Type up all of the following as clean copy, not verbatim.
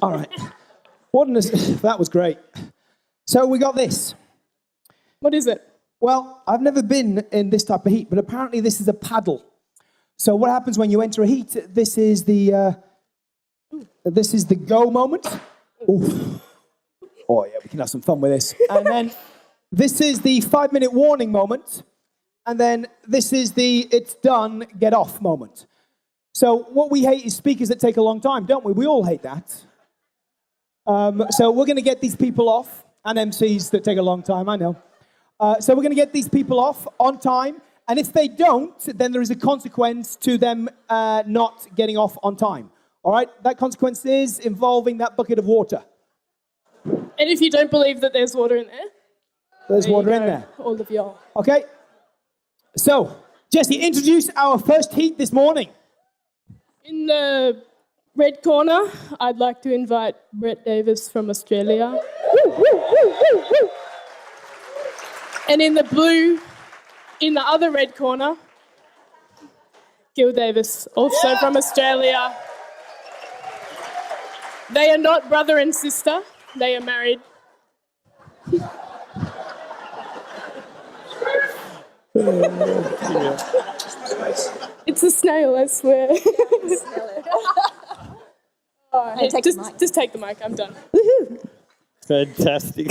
All right. That was great. So we got this. What is it? Well, I've never been in this type of heat, but apparently this is a paddle. So what happens when you enter a heat? This is the go moment. Oof. Oh yeah, we can have some fun with this. And then this is the 5-minute warning moment. And then this is the it's done, get off moment. So what we hate is speakers that take a long time, don't we? We all hate that. So we're going to get these people off, and MCs that take a long time, I know. So we're going to get these people off on time, and if they don't, then there is a consequence to them not getting off on time. All right? That consequence is involving that bucket of water. And if you don't believe that there's water in there? There's water in there. All of y'all. Okay. So, Jesse, introduce our first heat this morning. In the red corner, I'd like to invite Brett Davis from Australia. And in the blue, in the other red corner, Gill Davis, also from Australia. They are not brother and sister. They are married. It's a snail, I swear. Hey, just take the mic. I'm done. Fantastic.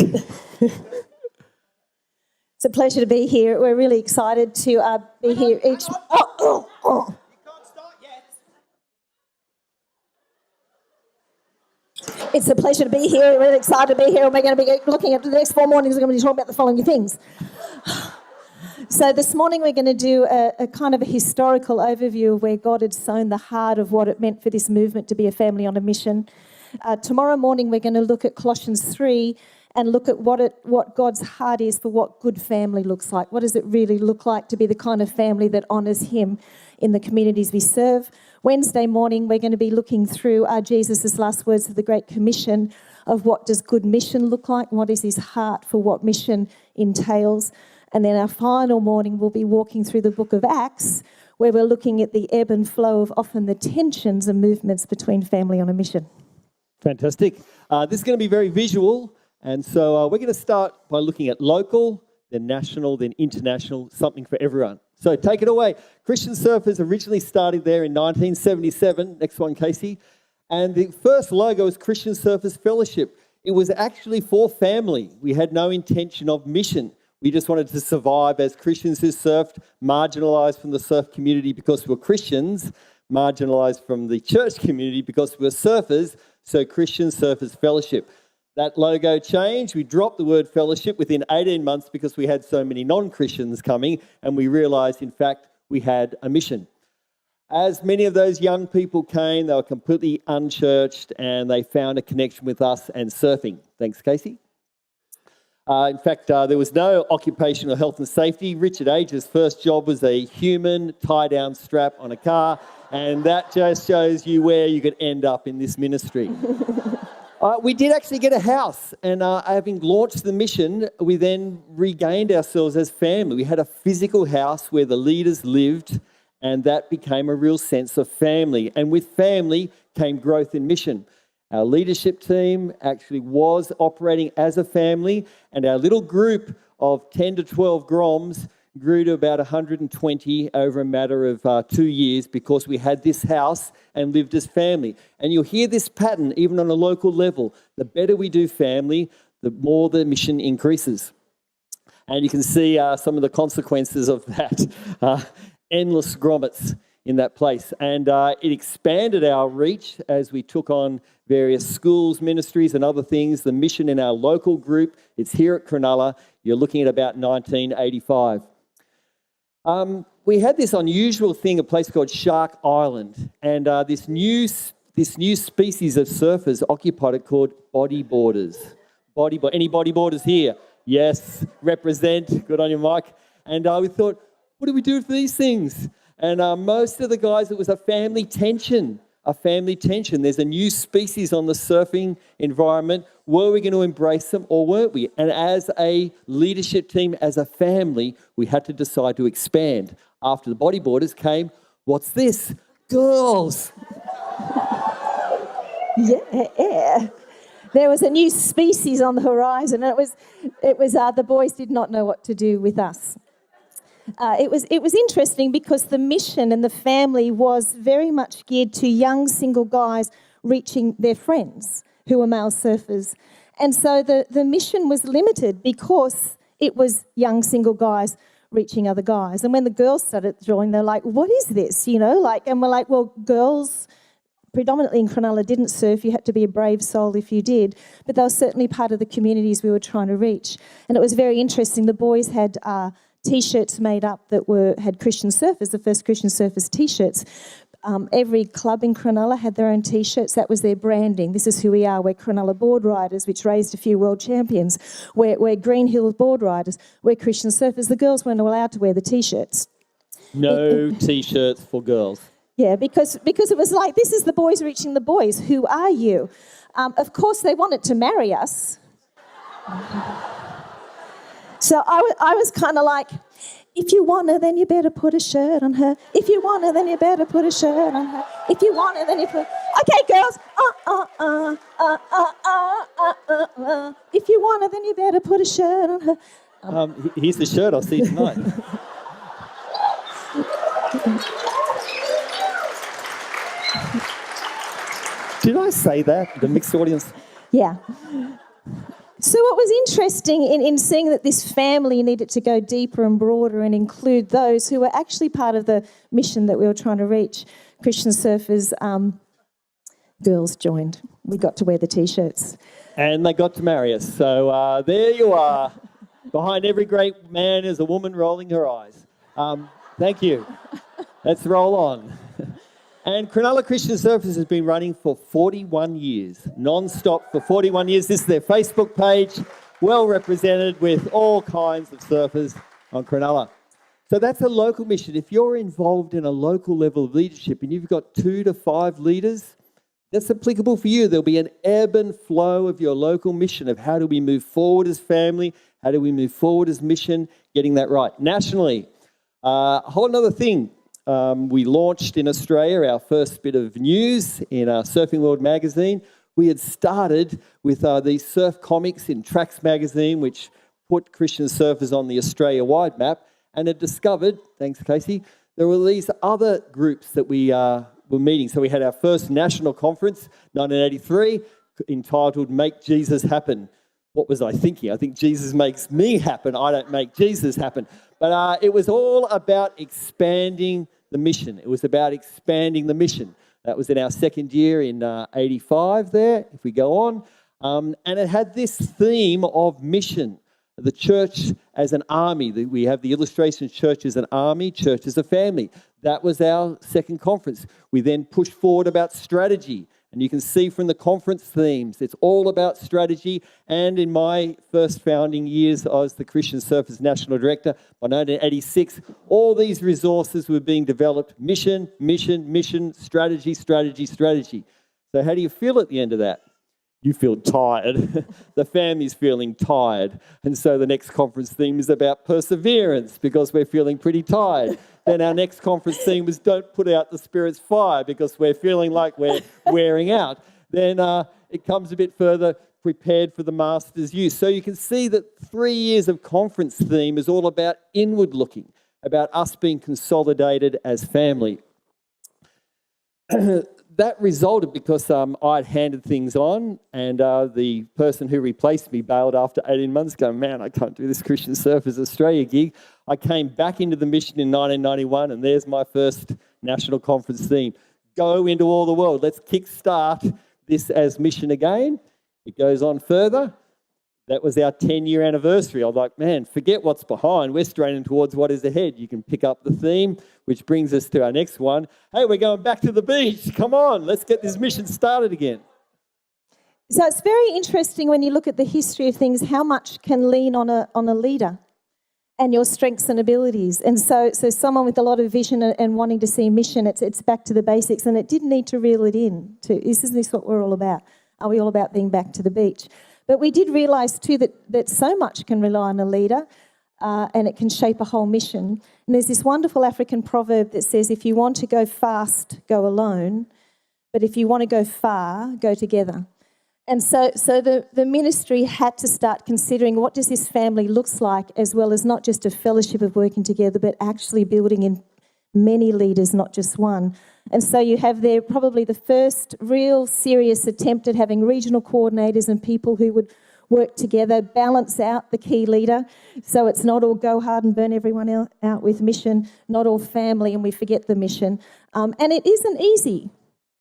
It's a pleasure to be here. We're really excited to be here each... Oh. It's a pleasure to be here. We're really excited to be here, and we're going to be looking at the next 4 mornings. We're going to be talking about the following things. So this morning we're going to do a kind of a historical overview of where God had sown the heart of what it meant for this movement to be a family on a mission. Tomorrow morning we're going to look at Colossians 3 and look at what God's heart is for what good family looks like. What does it really look like to be the kind of family that honours Him in the communities we serve? Wednesday morning we're going to be looking through Jesus' last words of the Great Commission of what does good mission look like and what is His heart for what mission entails. And then our final morning, we'll be walking through the book of Acts, where we're looking at the ebb and flow of often the tensions and movements between family on a mission. Fantastic. This is going to be very visual. And so we're going to start by looking at local, then national, then international, something for everyone. So take it away. Christian Surfers originally started there in 1977. Next one, Casey. And the first logo was Christian Surfers Fellowship. It was actually for family. We had no intention of mission. We just wanted to survive as Christians who surfed, marginalised from the surf community because we were Christians, marginalised from the church community because we were surfers, so Christian Surfers Fellowship. That logo changed. We dropped the word fellowship within 18 months because we had so many non-Christians coming, and we realised, in fact, we had a mission. As many of those young people came, they were completely unchurched, and they found a connection with us and surfing. Thanks, Casey. In fact, there was no occupational health and safety. Richard Age's first job was a human tie-down strap on a car, and that just shows you where you could end up in this ministry. We did actually get a house, and having launched the mission, we then regained ourselves as family. We had a physical house where the leaders lived, and that became a real sense of family. And with family came growth in mission. Our leadership team actually was operating as a family, and our little group of 10 to 12 Groms grew to about 120 over a matter of 2 years because we had this house and lived as family. And you'll hear this pattern even on a local level. The better we do family, the more the mission increases. And you can see some of the consequences of that. Endless grommets in that place. And it expanded our reach as we took on various schools, ministries and other things. The mission in our local group, it's here at Cronulla. You're looking at about 1985. We had this unusual thing, a place called Shark Island. And this new species of surfers occupied it called bodyboarders. Any bodyboarders here? Yes, represent. Good on you, Mike. And we thought, what do we do for these things? And most of the guys, it was a family tension. There's a new species on the surfing environment. Were we going to embrace them or weren't we? And as a leadership team, as a family, we had to decide to expand. After the bodyboarders came, what's this? Girls. Yeah. There was a new species on the horizon, and it was the boys did not know what to do with us. It was interesting because the mission and the family was very much geared to young single guys reaching their friends who were male surfers. And so the mission was limited because it was young single guys reaching other guys. And when the girls started joining, they're like, what is this? And we're like, well, girls predominantly in Cronulla didn't surf. You had to be a brave soul if you did. But they were certainly part of the communities we were trying to reach. And it was very interesting. The boys had T-shirts made up that had Christian Surfers, the first Christian Surfers T-shirts. Every club in Cronulla had their own T-shirts. That was their branding. This is who we are. We're Cronulla Board Riders, which raised a few world champions. We're Green Hills Board Riders. We're Christian Surfers. The girls weren't allowed to wear the T-shirts. No T-shirts for girls. Yeah, because it was like, this is the boys reaching the boys. Who are you? Of course, they wanted to marry us. So I was kind of like, if you want her, then you better put a shirt on her. If you want her, then you better put a shirt on her. If you want her, then you put... Okay, girls. If you want her, then you better put a shirt on her. Here's the shirt. I'll see you tonight. Did I say that? The mixed audience? Yeah. So what was interesting in seeing that this family needed to go deeper and broader and include those who were actually part of the mission that we were trying to reach, Christian Surfers, girls joined. We got to wear the T-shirts. And they got to marry us. So there you are. Behind every great man is a woman rolling her eyes. Thank you. Let's roll on. And Cronulla Christian Surfers has been running for 41 years, non-stop for 41 years. This is their Facebook page, well represented with all kinds of surfers on Cronulla. So that's a local mission. If you're involved in a local level of leadership and you've got 2 to 5 leaders, that's applicable for you. There'll be an ebb and flow of your local mission of how do we move forward as family, how do we move forward as mission, getting that right. Nationally, a whole other thing. We launched in Australia our first bit of news in Surfing World magazine. We had started with these surf comics in Tracks magazine, which put Christian surfers on the Australia-wide map, and had discovered, thanks Casey, there were these other groups that we were meeting. So we had our first national conference, 1983, entitled Make Jesus Happen. What was I thinking? I think Jesus makes me happen. I don't make Jesus happen. But it was all about expanding the mission. It was about expanding the mission. That was in our second year in 85 there, if we go on. And it had this theme of mission. The church as an army. We have the illustration, church as an army, church as a family. That was our second conference. We then pushed forward about strategy. And you can see from the conference themes, it's all about strategy. And in my first founding years, I was the Christian Surfers National Director. By 1986, all these resources were being developed. Mission, mission, mission, strategy, strategy, strategy. So how do you feel at the end of that? You feel tired. The family's feeling tired. And so the next conference theme is about perseverance because we're feeling pretty tired. Then our next conference theme was don't put out the Spirit's fire because we're feeling like we're wearing out. Then it comes a bit further, prepared for the Master's use. So you can see that 3 years of conference theme is all about inward looking, about us being consolidated as family. That resulted because I'd handed things on and the person who replaced me bailed after 18 months going, man, I can't do this Christian Surfers Australia gig. I came back into the mission in 1991 and there's my first national conference theme. Go into all the world. Let's kickstart this as mission again. It goes on further. That was our 10-year anniversary. I was like, man, forget what's behind. We're straining towards what is ahead. You can pick up the theme, which brings us to our next one. Hey, we're going back to the beach. Come on, let's get this mission started again. So it's very interesting when you look at the history of things, how much can lean on a leader and your strengths and abilities. And so someone with a lot of vision and wanting to see mission, it's back to the basics, and it didn't need to reel it in. Isn't this what we're all about? Are we all about being back to the beach? But we did realise too that so much can rely on a leader and it can shape a whole mission. And there's this wonderful African proverb that says, if you want to go fast, go alone. but if you want to go far, go together. And so the ministry had to start considering what does this family looks like, as well as not just a fellowship of working together, but actually building in many leaders, not just one. And so you have there probably the first real serious attempt at having regional coordinators and people who would work together, balance out the key leader. So it's not all go hard and burn everyone out with mission, not all family and we forget the mission. And it isn't easy.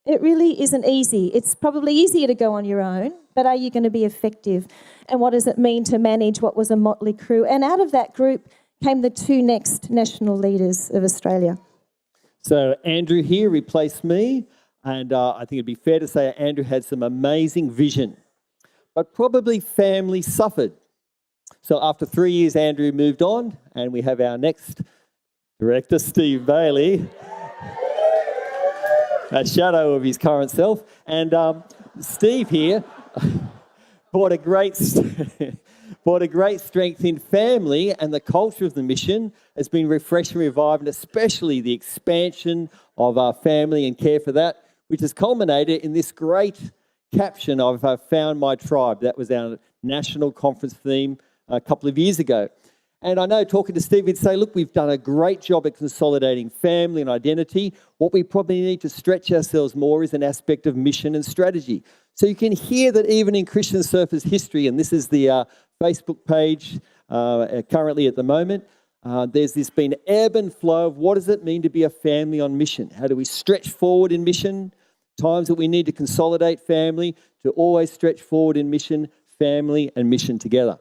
It really isn't easy. It's probably easier to go on your own, but are you going to be effective? And what does it mean to manage what was a motley crew? And out of that group came the two next national leaders of Australia. So Andrew here replaced me, and I think it'd be fair to say Andrew had some amazing vision, but probably family suffered. So after 3 years, Andrew moved on, and we have our next director, Steve Bailey, a shadow of his current self. And Steve here brought a great strength in family, and the culture of the mission has been refreshed and revived, and especially the expansion of our family and care for that, which has culminated in this great caption of Found My Tribe. That was our national conference theme a couple of years ago. And I know talking to Steve, he'd say, look, we've done a great job at consolidating family and identity. What we probably need to stretch ourselves more is an aspect of mission and strategy. So you can hear that even in Christian Surfers history, and this is the Facebook page currently at the moment, there's this been ebb and flow of what does it mean to be a family on mission? How do we stretch forward in mission? Times that we need to consolidate family, to always stretch forward in mission, family and mission together.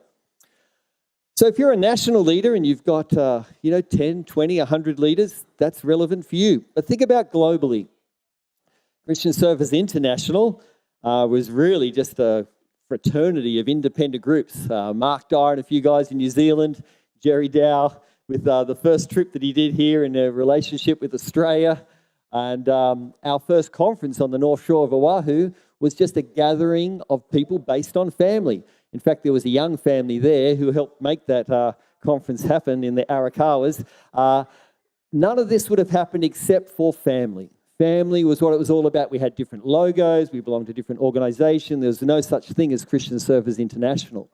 So if you're a national leader and you've got 10, 20, 100 leaders, that's relevant for you. But think about globally. Christian Surfers International was really just a fraternity of independent groups. Mark Dyer and a few guys in New Zealand, Jerry Dow with the first trip that he did here in a relationship with Australia. And our first conference on the North Shore of Oahu was just a gathering of people based on family. In fact, there was a young family there who helped make that conference happen in the Arakawas. None of this would have happened except for family. Family was what it was all about. We had different logos. We belonged to different organisations. There was no such thing as Christian Surfers International.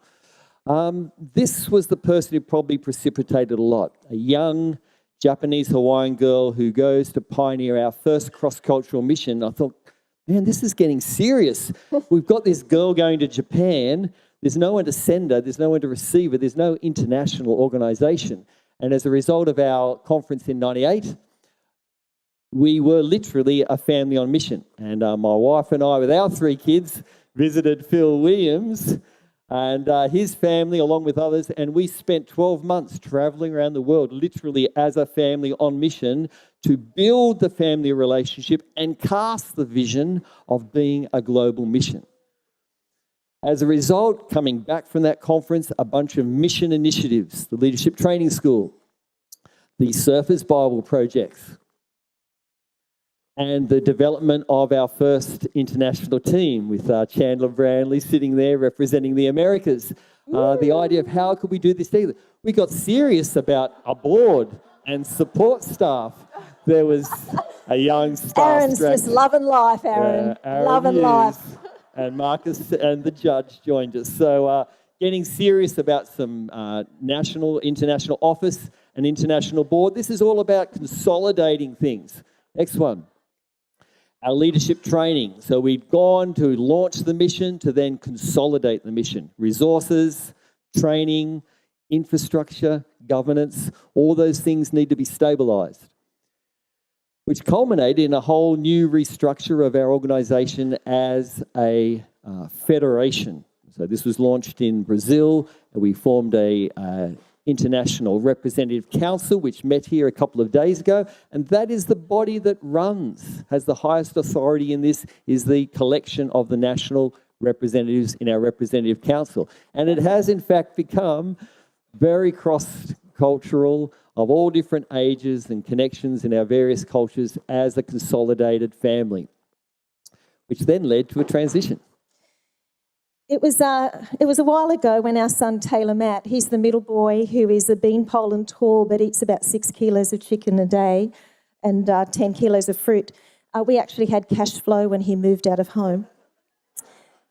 This was the person who probably precipitated a lot. A young Japanese Hawaiian girl who goes to pioneer our first cross-cultural mission. I thought, man, this is getting serious. We've got this girl going to Japan. There's no one to send her. There's no one to receive her. There's no international organisation. And as a result of our conference in 98, we were literally a family on mission. And my wife and I, with our 3 kids, visited Phil Williams and his family along with others. And we spent 12 months travelling around the world, literally as a family on mission, to build the family relationship and cast the vision of being a global mission. As a result, coming back from that conference, a bunch of mission initiatives, the Leadership Training School, the Surfers Bible projects, and the development of our first international team with Chandler Branley sitting there representing the Americas. The idea of how could we do this together? We got serious about a board and support staff. There was a young staff Aaron's just loving life, Aaron. Aaron loving Hughes life. And Marcus and the judge joined us. So getting serious about some national, international office and international board. This is all about consolidating things. Next one. Our leadership training. So we've gone to launch the mission to then consolidate the mission. Resources, training, infrastructure, governance, all those things need to be stabilised, which culminated in a whole new restructure of our organisation as a federation. So this was launched in Brazil, and we formed a International Representative Council, which met here a couple of days ago, and that is the body that has the highest authority in this, is the collection of the national representatives in our Representative Council. And it has, in fact, become very cross-cultural, of all different ages and connections in our various cultures as a consolidated family, which then led to a transition. It was a while ago when our son Taylor Matt, he's the middle boy who is a beanpole and tall but eats about 6 kilos of chicken a day and 10 kilos of fruit. We actually had cash flow when he moved out of home.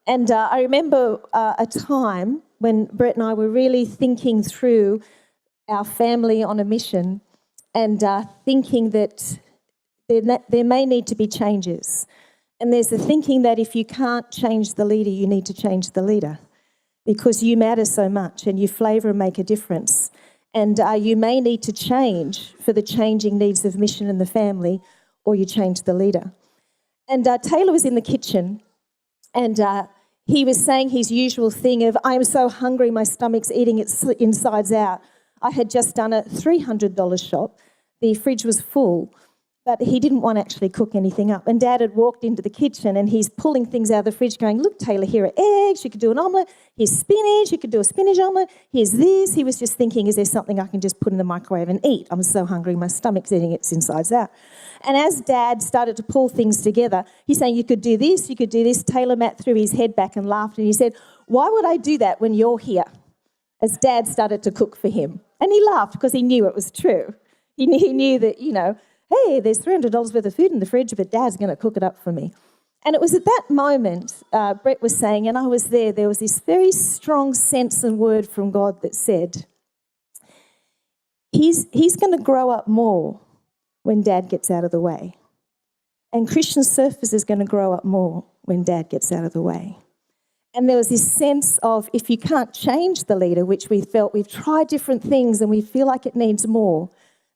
And I remember a time when Brett and I were really thinking through our family on a mission and thinking that there may need to be changes. And there's the thinking that if you can't change the leader, you need to change the leader because you matter so much and you flavour and make a difference. And you may need to change for the changing needs of mission and the family, or you change the leader. And Taylor was in the kitchen and he was saying his usual thing of, I am so hungry, my stomach's eating its insides out. I had just done a $300 shop. The fridge was full, but he didn't want to actually cook anything up. And Dad had walked into the kitchen and he's pulling things out of the fridge going, look, Taylor, here are eggs, you could do an omelette. Here's spinach, you could do a spinach omelette. Here's this. He was just thinking, is there something I can just put in the microwave and eat? I'm so hungry, my stomach's eating its insides out. And as Dad started to pull things together, he's saying, you could do this, you could do this. Taylor Matt threw his head back and laughed and he said, why would I do that when you're here? As Dad started to cook for him. And he laughed because he knew it was true. He knew that, you know, hey, there's $300 worth of food in the fridge, but Dad's going to cook it up for me. And it was at that moment, Brett was saying, and I was there was this very strong sense and word from God that said, he's going to grow up more when Dad gets out of the way. And Christian Surfers is going to grow up more when Dad gets out of the way. And there was this sense of if you can't change the leader, which we felt we've tried different things and we feel like it needs more,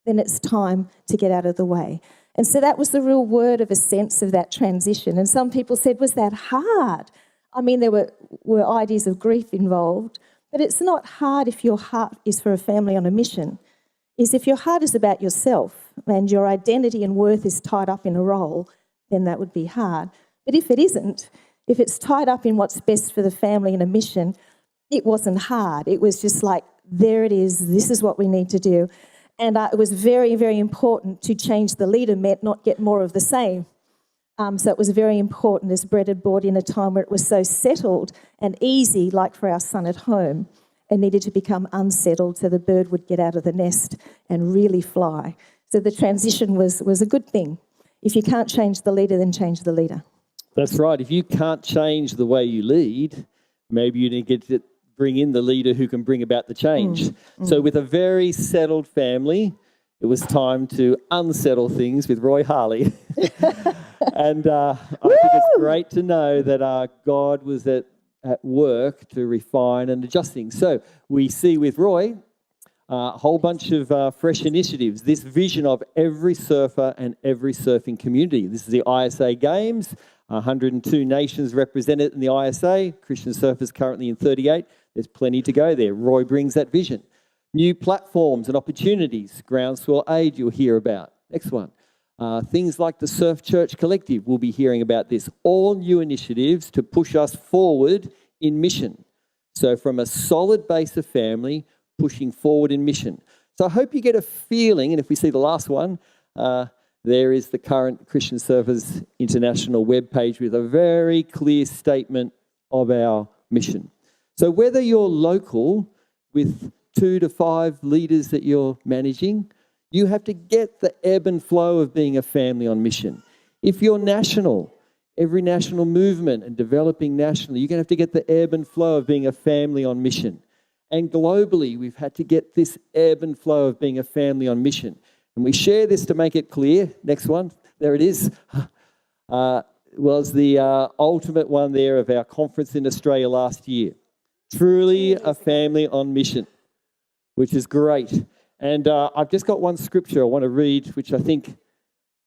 then it's time to get out of the way. And so that was the real word of a sense of that transition. And some people said, was that hard? I mean, there were ideas of grief involved, but it's not hard if your heart is for a family on a mission. Is if your heart is about yourself and your identity and worth is tied up in a role, then that would be hard. But if it isn't, if it's tied up in what's best for the family and a mission, it wasn't hard. It was just like, there it is, this is what we need to do. And it was very, very important to change the leader meant not get more of the same. So it was very important as Brett had brought in a time where it was so settled and easy, like for our son at home, and needed to become unsettled so the bird would get out of the nest and really fly. So the transition was a good thing. If you can't change the leader, then change the leader. That's right. If you can't change the way you lead, maybe you need to bring in the leader who can bring about the change. So with a very settled family, it was time to unsettle things with Roy Harley. And I think it's great to know that God was at work to refine and adjust things. So we see with Roy a whole bunch of fresh initiatives, this vision of every surfer and every surfing community. This is the ISA Games, 102 nations represented in the ISA, Christian surfers currently in 38. There's plenty to go there. Roy brings that vision. New platforms and opportunities, Groundswell Aid you'll hear about. Next one. Things like the Surf Church Collective, we'll be hearing about this. All new initiatives to push us forward in mission. So from a solid base of family, pushing forward in mission. So I hope you get a feeling, and if we see the last one, there is the current Christian Surfers International webpage with a very clear statement of our mission. So whether you're local with 2 to 5 leaders that you're managing, you have to get the ebb and flow of being a family on mission. If you're national, every national movement and developing nationally, you're going to have to get the ebb and flow of being a family on mission. And globally, we've had to get this ebb and flow of being a family on mission. And we share this to make it clear. Next one, there it is. Was the ultimate one there of our conference in Australia last year. Truly a family on mission, which is great. And I've just got one scripture I want to read, which I think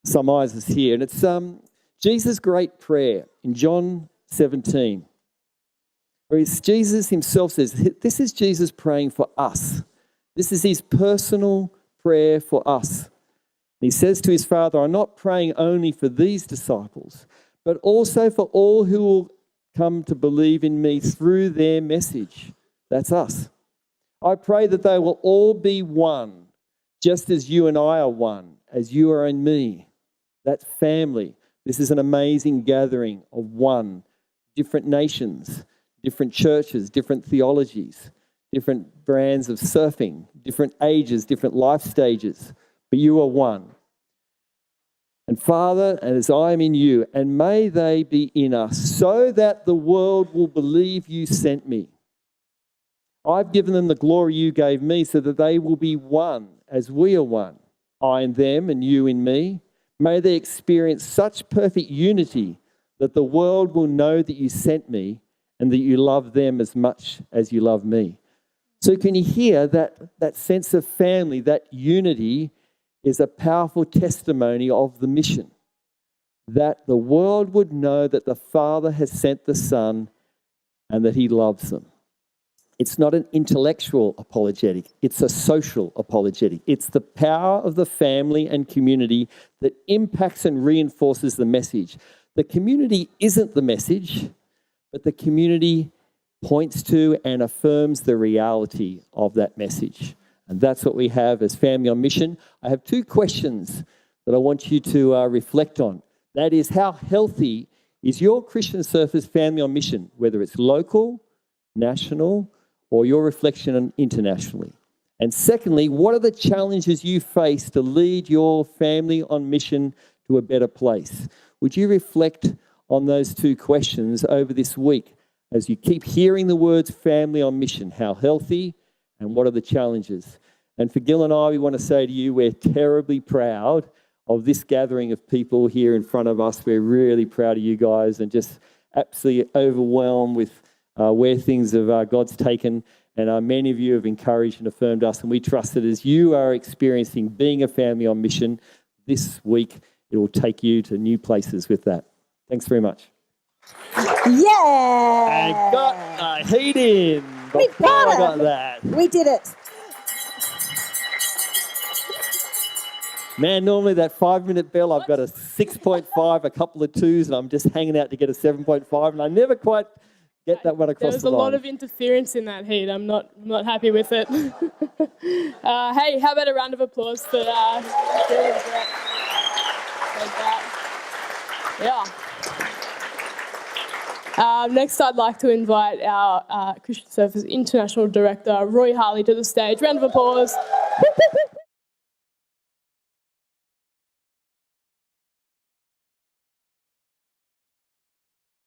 summarizes here. And it's Jesus' great prayer in John 17, where Jesus himself says, this is Jesus praying for us. This is his personal prayer for us. And he says to his Father, I'm not praying only for these disciples, but also for all who will come to believe in me through their message. That's us. I pray that they will all be one, just as you and I are one, as you are in me. That's family. This is an amazing gathering of one. Different nations, different churches, different theologies, different brands of surfing, different ages, different life stages, but you are one. And And Father, as I am in you, and may they be in us, so that the world will believe you sent me. I've given them the glory you gave me, so that they will be one as we are one, I in them and you in me. May they experience such perfect unity that the world will know that you sent me and that you love them as much as you love me. So can you hear that sense of family, that unity is a powerful testimony of the mission, that the world would know that the Father has sent the Son and that he loves them. It's not an intellectual apologetic, it's a social apologetic. It's the power of the family and community that impacts and reinforces the message. The community isn't the message, but the community points to and affirms the reality of that message. And that's what we have as Family on Mission. I have two questions that I want you to reflect on. That is, how healthy is your Christian Surfers Family on Mission, whether it's local, national, or your reflection internationally? And secondly, what are the challenges you face to lead your family on mission to a better place? Would you reflect on those two questions over this week as you keep hearing the words family on mission? How healthy and what are the challenges? And for Gil and I, we want to say to you, we're terribly proud of this gathering of people here in front of us. We're really proud of you guys and just absolutely overwhelmed with where things have God's taken. And many of you have encouraged and affirmed us. And we trust that as you are experiencing being a family on mission this week, it will take you to new places with that. Thanks very much. Yeah! And got a heat in. We got it. Got that. We did it. Man, normally that 5-minute bell, I've got a 6.5, a couple of 2s, and I'm just hanging out to get a 7.5, and I never quite get that one across the line. There was a lot of interference in that heat. I'm not happy with it. Hey, how about a round of applause for Gil and Brett? Yeah. Next, I'd like to invite our Christian Surfers International Director, Roy Harley, to the stage. Round of applause.